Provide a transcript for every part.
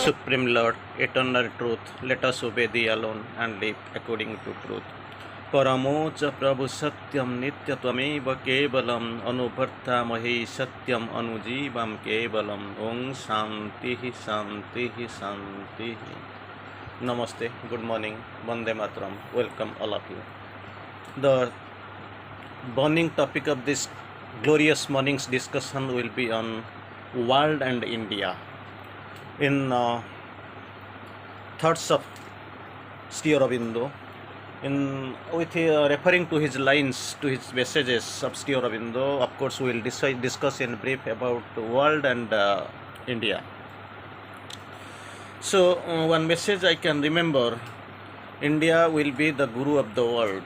Supreme Lord, eternal truth, let us obey thee alone and live according to truth. परमोच प्रभु सत्यम नित्य त्वमेव केवलम अनुवर्तामहे सत्यम अनुजीवम केवलम ओम शांति शांति शांति. Namaste, good morning, Vande Mataram, welcome all of you. The burning topic of this glorious morning's discussion will be on world and India. In thoughts of Sri Aurobindo, referring to his lines, to his messages of Sri Aurobindo, of course we will discuss in brief about world and India. So one message I can remember, India will be the guru of the world.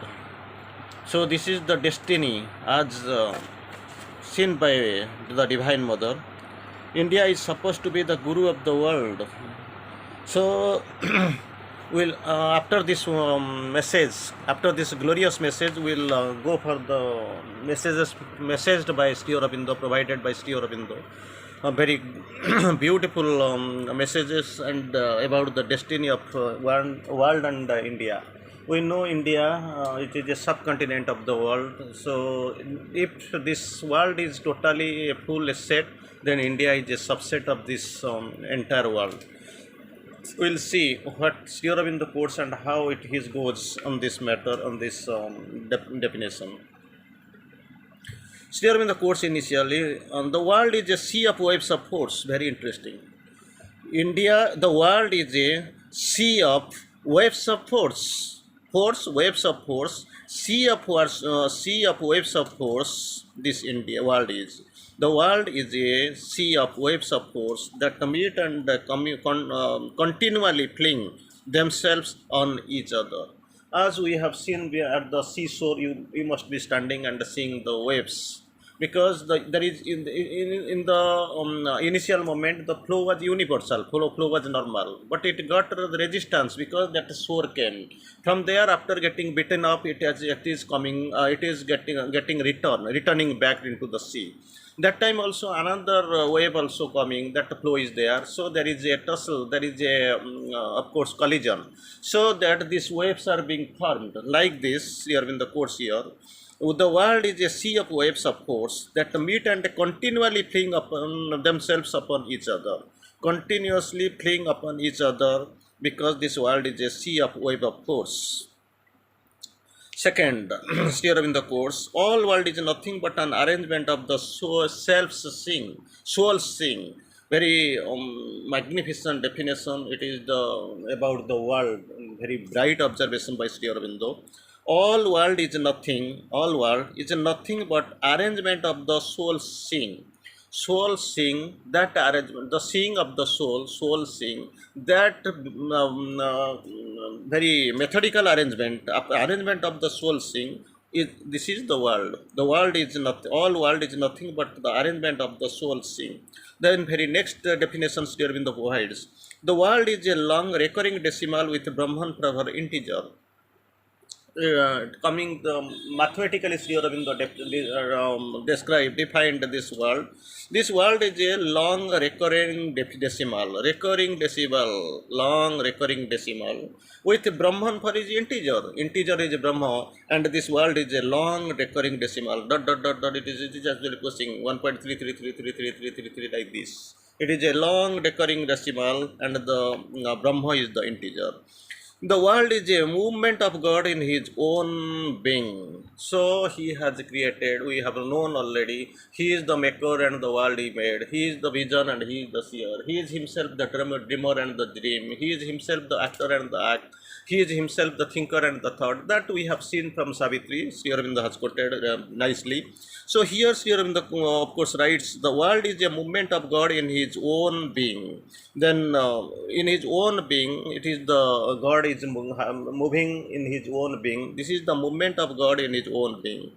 So this is the destiny as seen by the Divine Mother. India is supposed to be the guru of the world. So we'll after this message, after this glorious message, we'll go for the messages messaged by Sri Aurobindo, provided by Sri Aurobindo. Very beautiful messages and about the destiny of world and India. We know India, it is a subcontinent of the world. So if this world is totally a full set, then India is a subset of this entire world. We'll see what Sri Aurobindo quotes and how it goes on this matter, on this definition. Sri Aurobindo quotes initially, the world is a sea of waves of force. Very interesting. The world is a sea of waves of force. Waves of force, sea of waves of force. This world is. The world is a sea of waves of force that meet and continually fling themselves on each other. As we have seen at the seashore, you must be standing and seeing the waves. Because there is in the initial moment the flow was universal, flow was normal, but it got resistance because that shore came. From there, after getting beaten up, it is returning back into the sea. That time also another wave also coming, that flow is there, so there is a tussle, there is a of course collision, so that these waves are being formed like this here in the course here. The world is a sea of waves of force that meet and continually fling upon themselves upon each other. Continuously fling upon each other because this world is a sea of wave of force. Second, Sri Aurobindo quotes, all world is nothing but an arrangement of the soul sing. Very magnificent definition. It is about the world. Very bright observation by Sri Aurobindo. All world is nothing but arrangement of the soul sing. Soul sing, that arrangement, the sing of the soul sing, that very methodical arrangement of the soul sing, this is the world. The world is not, all world is nothing but the arrangement of the soul sing. Then very next definition Sri Aurobindo provides, the world is a long recurring decimal with Brahman Prabhar integer. Mathematically Sri Aurobindo defined this world. This world is a long recurring decimal, long recurring decimal with Brahman for is integer is Brahma, and this world is a long recurring decimal. It is actually pushing 1.33333333 like this. It is a long recurring decimal, and the Brahma is the integer. The world is a movement of God in His own being. So He has created, we have known already, He is the maker and the world He made. He is the vision and He is the seer. He is Himself the dreamer and the dream. He is Himself the actor and the act. He is Himself the thinker and the thought. That we have seen from Savitri. Sri Aurobindo has quoted nicely. So here Sri Aurobindo of course writes, the world is a movement of God in His own being. Then in His own being, it is the God is moving in His own being. This is the movement of God in His own being.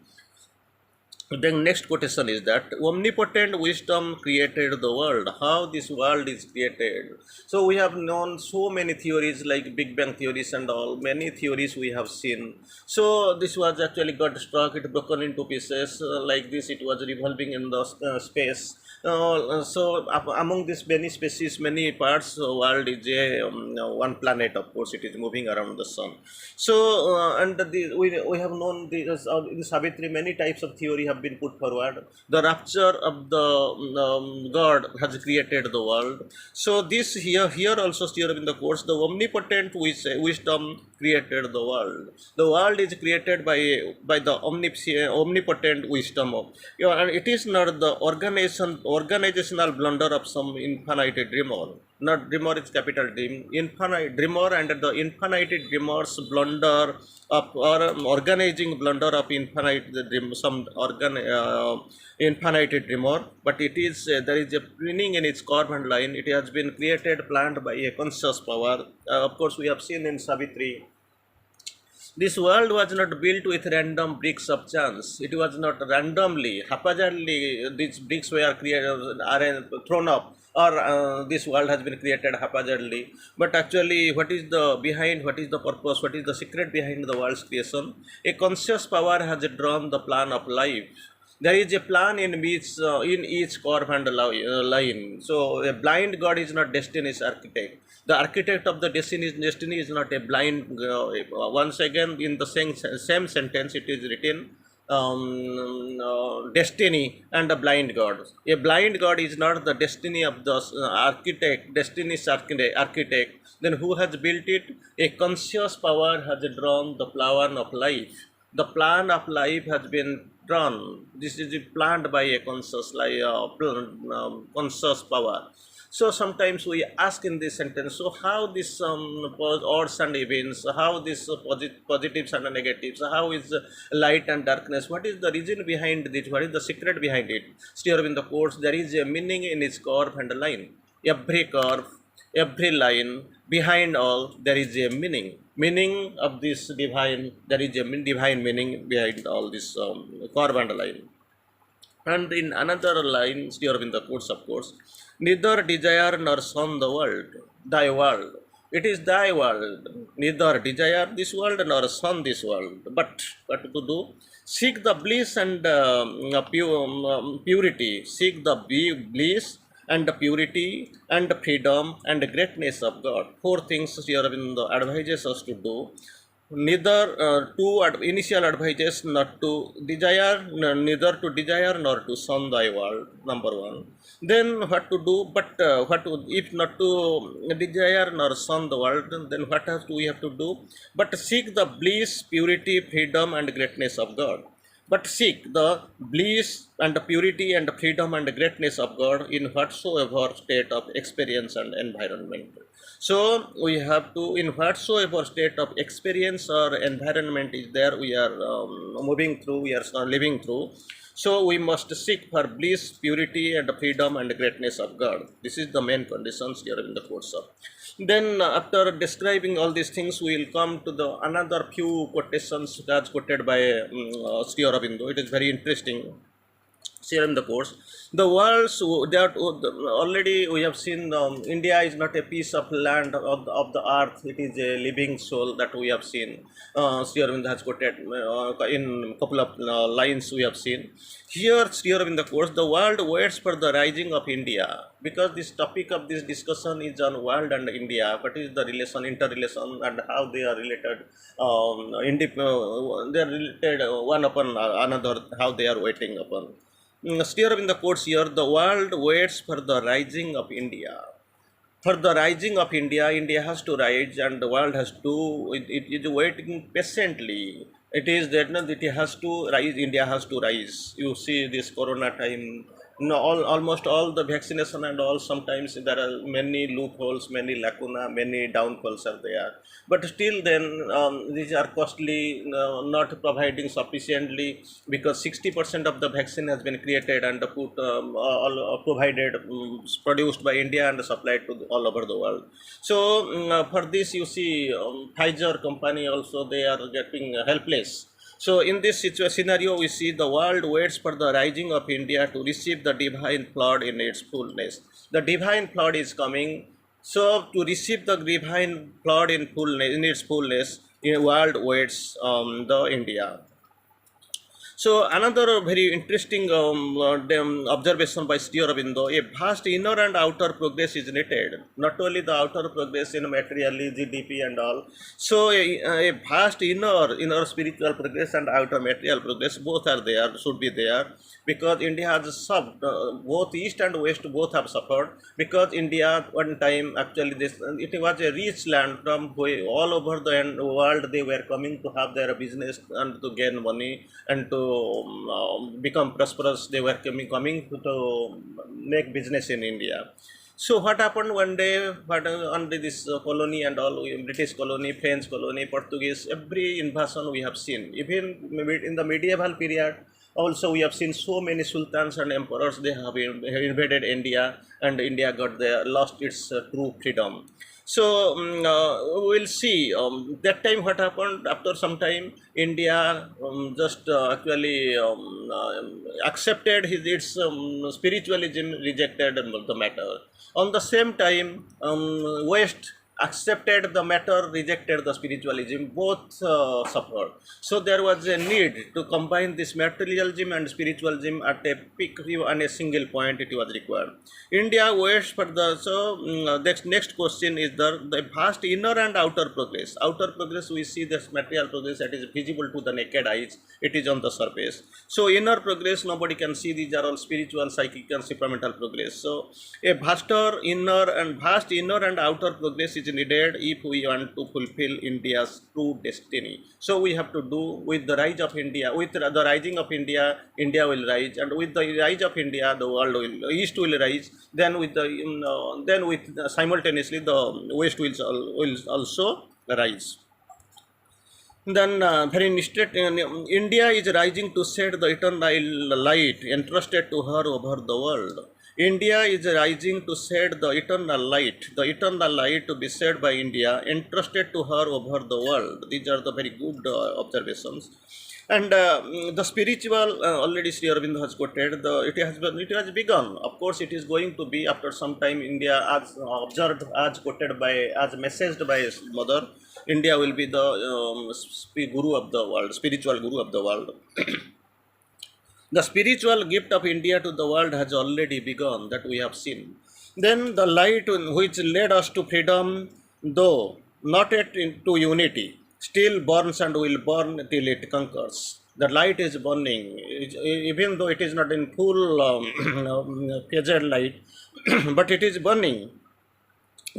Then next quotation is that omnipotent wisdom created the world. How this world is created? So we have known so many theories like Big Bang theories and all. Many theories we have seen. So this was actually got struck. It broken into pieces like this. It was revolving in the space. Among these many species, many parts, world is a one planet. Of course, it is moving around the sun. So we have known in Savitri many types of theory have been put forward. The rapture of the God has created the world. So this here also still in the course the omnipotent wisdom created the world. The world is created by the omnipotent wisdom of and it is not the organizational blunder of some infinite dreamer. Not dreamer is capital dream, infinite dreamer and the infinite dreamer's blunder of or organizing blunder of infinite dream, some infinite dreamer, but it is there is a meaning in its curve and line. It has been created, planned by a conscious power. Of course, we have seen in Savitri this world was not built with random bricks of chance. It was not randomly, haphazardly, these bricks were created, are thrown up, or this world has been created haphazardly. But actually, what is the behind, what is the purpose, what is the secret behind the world's creation? A conscious power has drawn the plan of life. There is a plan in each curve and line. So a blind God is not destiny's architect. The architect of the destiny is not a blind. Once again, in the same sentence, it is written destiny and a blind God. A blind God is not the destiny of the destiny's architect. Then who has built it? A conscious power has drawn the plan of life. The plan of life has been drawn. This is planned by a conscious power. So sometimes we ask in this sentence, so how this odds and events, how this positives and negatives, how is light and darkness, what is the reason behind it, what is the secret behind it? Still in the course, there is a meaning in its curve and line. Every curve, every line, behind all, there is a meaning of this divine, there is a divine meaning behind all this curve and line. And in another line, still in the course, of course, neither desire nor son the world, thy world. It is thy world, neither desire this world nor son this world. But what to do? Seek the bliss and purity. Seek the bliss and the purity and the freedom and the greatness of God. Four things Sri Aurobindo advises us to do. Neither initial advices not to desire, neither to desire nor to shun thy world. Number one. Then what to do? But what to, if not to desire nor shun the world, then what we have to do? But seek the bliss, purity, freedom, and greatness of God. But seek the bliss and the purity and the freedom and the greatness of God in whatsoever state of experience and environment. So we have to, in whatsoever state of experience or environment is there, we are moving through, we are living through. So we must seek for bliss, purity, and freedom and greatness of God. This is the main conditions here in the course of. Then after describing all these things, we will come to the another few quotations that's quoted by Sri Aurobindo. It is very interesting here in the course. The world's that already we have seen India is not a piece of land of the earth. It is a living soul that we have seen. Sri Aurobindo has quoted in couple of lines we have seen. Here, Sri Aurobindo course, the world waits for the rising of India, because this topic of this discussion is on world and India. What is the relation, interrelation, and how they are related? They are related one upon another. How they are waiting upon. Still in the quotes here, the world waits for the rising of India. For the rising of India, India has to rise, and the world has to. It is waiting patiently. It is that no, it has to rise. India has to rise. You see this Corona time. No, almost all the vaccination and all. Sometimes there are many loopholes, many lacuna, many downfalls are there. But still, then these are costly, not providing sufficiently, because 60% of the vaccine has been created and put provided, produced by India and supplied to all over the world. So for this, you see, Pfizer company also they are getting helpless. So in this scenario, we see the world waits for the rising of India to receive the divine flood in its fullness. The divine flood is coming. So to receive the divine flood in fullness, in its fullness, the world waits the India. So another very interesting observation by Sri Aurobindo, a vast inner and outer progress is needed. Not only the outer progress in materially, GDP and all. So a vast inner spiritual progress and outer material progress, both are there, should be there, because India has suffered, both east and west both have suffered, because India one time actually it was a rich land from all over the world. They were coming to have their business and to gain money and to become prosperous. They were coming to make business in India. So what happened one day, under this colony and all, British colony, French colony, Portuguese, every invasion we have seen. Even in the medieval period, also we have seen so many sultans and emperors. They have invaded India, and India got lost its true freedom. So we'll see. That time what happened, after some time, India just actually accepted its spiritualism, rejected the matter. On the same time, West accepted the matter, rejected the spiritualism. Both suffered. So there was a need to combine this materialism and spiritualism at a peak and a single point. It was required. India waits for the next question is the vast inner and outer progress. Outer progress, we see this material progress that is visible to the naked eyes. It is on the surface. So inner progress nobody can see. These are all spiritual, psychic, and supramental progress. So a vast inner and outer progress is needed if we want to fulfill India's true destiny. So we have to do with the rise of India, with the rising of India, India will rise, and with the rise of India, the world will, East will rise. Then with simultaneously the West will also rise. Then, very interesting, India is rising to set the eternal light entrusted to her over the world. India is rising to set the eternal light to be set by India, entrusted to her over the world. These are the very good observations. And the spiritual, already Sri Aurobindo has quoted, it has begun. Of course, it is going to be after some time. India, as observed, as quoted by, as messaged by his mother, India will be the guru of the world, spiritual guru of the world. The spiritual gift of India to the world has already begun, that we have seen. Then the light which led us to freedom, though not yet into unity, still burns and will burn till it conquers. The light is burning, even though it is not in full phased light, but it is burning.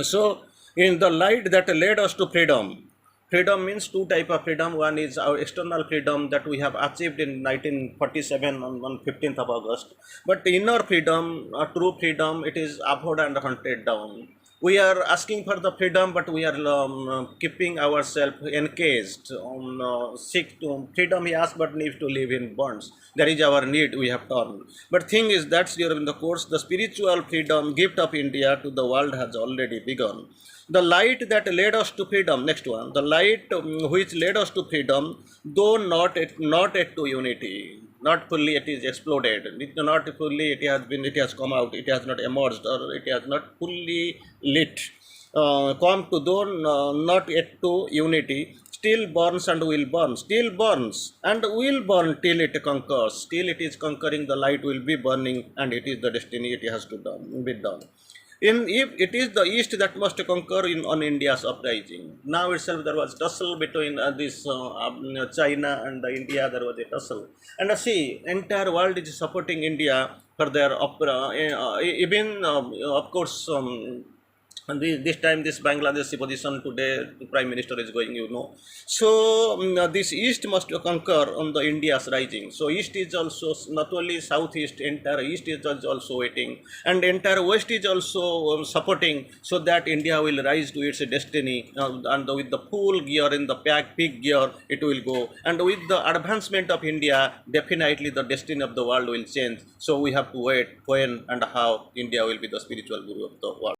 So, in the light that led us to freedom, freedom means two type of freedom. One is our external freedom that we have achieved in 1947 on 15th of August. But inner freedom, true freedom, it is abhorred and hunted down. We are asking for the freedom, but we are keeping ourselves encaged. Seek to freedom, he asked, but needs to live in bonds. That is our need. We have turned. But thing is, that's here in the course. The spiritual freedom gift of India to the world has already begun. The light that led us to freedom. Next one, the light which led us to freedom, though not yet to unity. Not fully it is exploded. Not fully it has come out. It has not emerged, or it has not fully lit. Come to though not yet to unity. Still burns and will burn. Still burns and will burn till it conquers. Still it is conquering. The light will be burning, and it is the destiny. It has to be done. If it is the East that must conquer on India's uprising. Now itself there was tussle between China and India. There was a tussle, and see, entire world is supporting India for their even of course. And this time, this Bangladeshi position today, the Prime Minister is going, So, this East must conquer on the India's rising. So, East is also, not only Southeast, entire East is also waiting. And entire West is also supporting, so that India will rise to its destiny. And with the full gear in the peak gear, it will go. And with the advancement of India, definitely the destiny of the world will change. So, we have to wait when and how India will be the spiritual guru of the world.